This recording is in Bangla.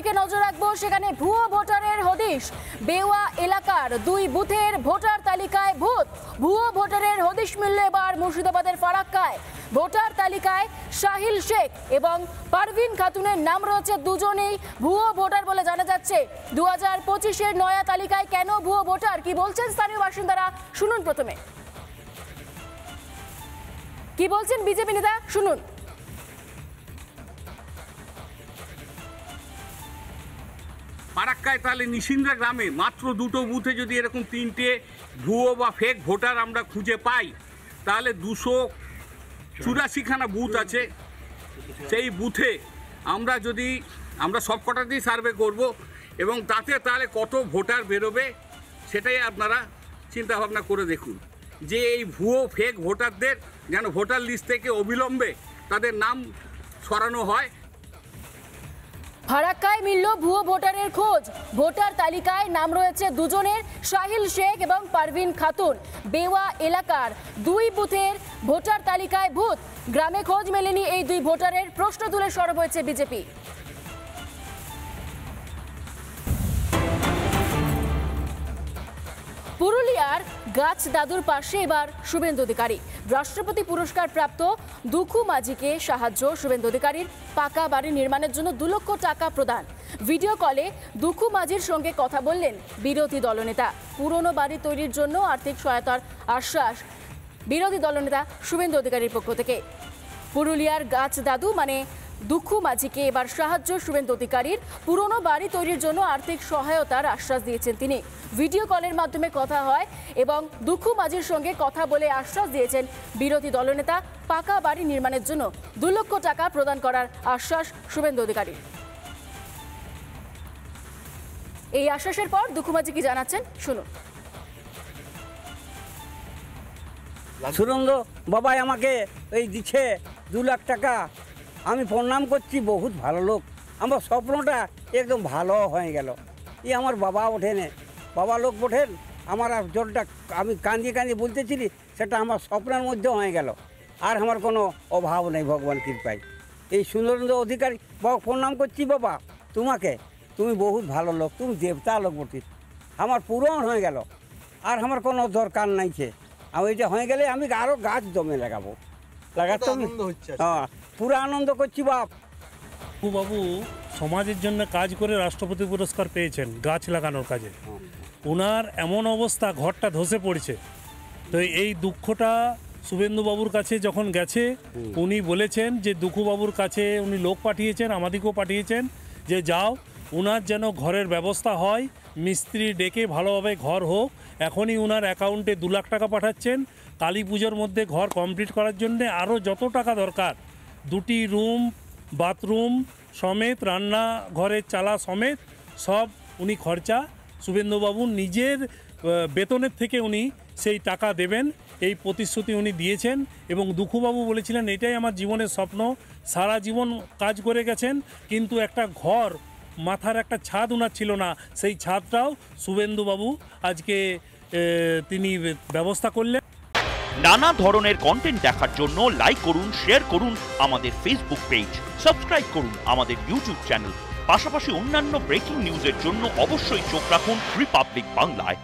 দিকে নজর রাখবো, সেখানে ভুয়ো ভোটারের হদিশ। বেওয়া এলাকার 2 বুথের ভোটার তালিকায় ভুয়ো ভোটারের হদিশ মিলল এবার মুর্শিদাবাদের ফারাক্কায়। ভোটার তালিকায় সাহিল শেখ এবং পারভিন খাতুনের নাম রয়েছে, দুজনেই ভুয়ো ভোটার বলে জানা যাচ্ছে। 2025-এর নয়া তালিকায় কেন ভুয়ো ভোটার, কি বলছেন স্থানীয় বাসিন্দারা, শুনুন প্রথমে কি বলছেন বিজেপি নেতা, শুনুন। ফারাক্কায় তাহলে নিশিন্দ্রা গ্রামে মাত্র 2টো বুথে যদি এরকম 3টে ভুয়ো বা ফেক ভোটার আমরা খুঁজে পাই, তাহলে 284খানা বুথ আছে। সেই বুথে আমরা সবকটাতেই সার্ভে করব এবং তাহলে কত ভোটার বেরোবে সেটাই আপনারা চিন্তা ভাবনা করে দেখুন, যে এই ভুয়ো ফেক ভোটারদের যেন ভোটার লিস্ট থেকে অবিলম্বে তাদের নাম সরানো হয়। ফারাক্কায় মিলল ভুয়ো ভোটারের খোঁজ। ভোটার তালিকায় নাম রয়েছে দুজনের, সাহিল শেখ এবং পারভিন খাতুন। বেওয়া এলাকার 2 বুথের ভোটার তালিকায় ভূত। গ্রামে খোঁজ মেলেনি এই 2 ভোটারের, প্রশ্ন তুলে সরব হয়েছে বিজেপি। পুরুলিয়ার গাছ দাদুর পাশে এবার শুভেন্দু অধিকারী। রাষ্ট্রপতি পুরস্কার প্রাপ্ত দুখু মাঝিকে সাহায্য। শুভেন্দু অধিকারীর পাকা বাড়ি নির্মাণের জন্য 2 লক্ষ টাকা প্রদান। ভিডিও কলে দুখু মাঝির সঙ্গে কথা বললেন বিরোধী দলনেতা। পুরনো বাড়ি তৈরির জন্য আর্থিক সহায়তার আশ্বাস বিরোধী দলনেতা শুভেন্দু অধিকারীর পক্ষ থেকে। পুরুলিয়ার গাছ দাদু মানে দুখু মাঝিকে এবার সাহায্য শুভেন্দু অধিকারীর। পুরনো বাড়ি তৈরির জন্য আর্থিক সহায়তার আশ্বাস দিয়েছেন তিনি। ভিডিও কলের মাধ্যমে কথা হয় এবং দুখু মাঝির সঙ্গে কথা বলে আশ্বাস দিয়েছেন বিরোধী দলনেতা। পাকা বাড়ি নির্মাণের জন্য 2 লক্ষ টাকা প্রদান করার আশ্বাস শুভেন্দু অধিকারীর। এই আশ্বাসের পর দুখু মাঝি কি জানাচ্ছেন, শুনুন। সুরেন্দ্র বাবাই আমাকে এই দিচ্ছে 2 লাখ টাকা, আমি প্রণাম করছি। বহুত ভালো লোক, আমার স্বপ্নটা একদম ভালো হয়ে গেল। আমার বাবা ওঠেনে, বাবা লোক ওঠেন, আমার আর জলটা আমি কান্দিয়ে বলতেছিলি, সেটা আমার স্বপ্নের মধ্যে হয়ে গেল। আর আমার কোনো অভাব নেই ভগবান কৃপায়। এই সুরেন্দ্র অধিকারী বাবা প্রণাম করছি। বাবা তোমাকে, তুমি বহুত ভালো লোক, তুমি দেবতা লোক বটি। আমার পূরণ হয়ে গেল, আর আমার কোনো দরকার নাইছে। আমি এটা হয়ে গেলে আমি আরও গাছ জমে লাগাবো। লাগাতে হ্যাঁ, পুরো আনন্দ করছি বাপ। বাবু সমাজের জন্য কাজ করে রাষ্ট্রপতি পুরস্কার পেয়েছেন গাছ লাগানোর কাজে। ওনার এমন অবস্থা, ঘরটা ধসে পড়ছে। তো এই দুঃখটা শুভেন্দুবাবুর কাছে যখন গেছে, উনি বলেছেন যে দুঃখুবাবুর কাছে উনি লোক পাঠিয়েছেন, আমাদেরকেও পাঠিয়েছেন, যে যাও ওনার যেন ঘরের ব্যবস্থা হয়, মিস্ত্রি ডেকে ভালোভাবে ঘর হোক। এখনই ওনার অ্যাকাউন্টে 2 লাখ টাকা পাঠাচ্ছেন। কালী পুজোর মধ্যে ঘর কমপ্লিট করার জন্যে আরও যত টাকা দরকার, 2টি রুম, বাথরুম সমেত, রান্না ঘরের চালা সমেত সব উনি খরচা শুভেন্দুবাবু নিজের বেতনের থেকে উনি সেই টাকা দেবেন, এই প্রতিশ্রুতি উনি দিয়েছেন। এবং দুঃখুবাবু বলেছিলেন, এটাই আমার জীবনের স্বপ্ন। সারা জীবন কাজ করে গেছেন, কিন্তু একটা ঘর, মাথার একটা ছাদ ওনার ছিল না। সেই ছাদটাও শুভেন্দুবাবু আজকে তিনি ব্যবস্থা করলেন। নানা ধরনের কন্টেন্ট দেখার জন্য লাইক করুন, শেয়ার করুন আমাদের ফেসবুক পেজ, সাবস্ক্রাইব করুন আমাদের ইউটিউব চ্যানেল। পাশাপাশি অন্যান্য ব্রেকিং নিউজের জন্য অবশ্যই চোখ রাখুন রিপাবলিক বাংলায়।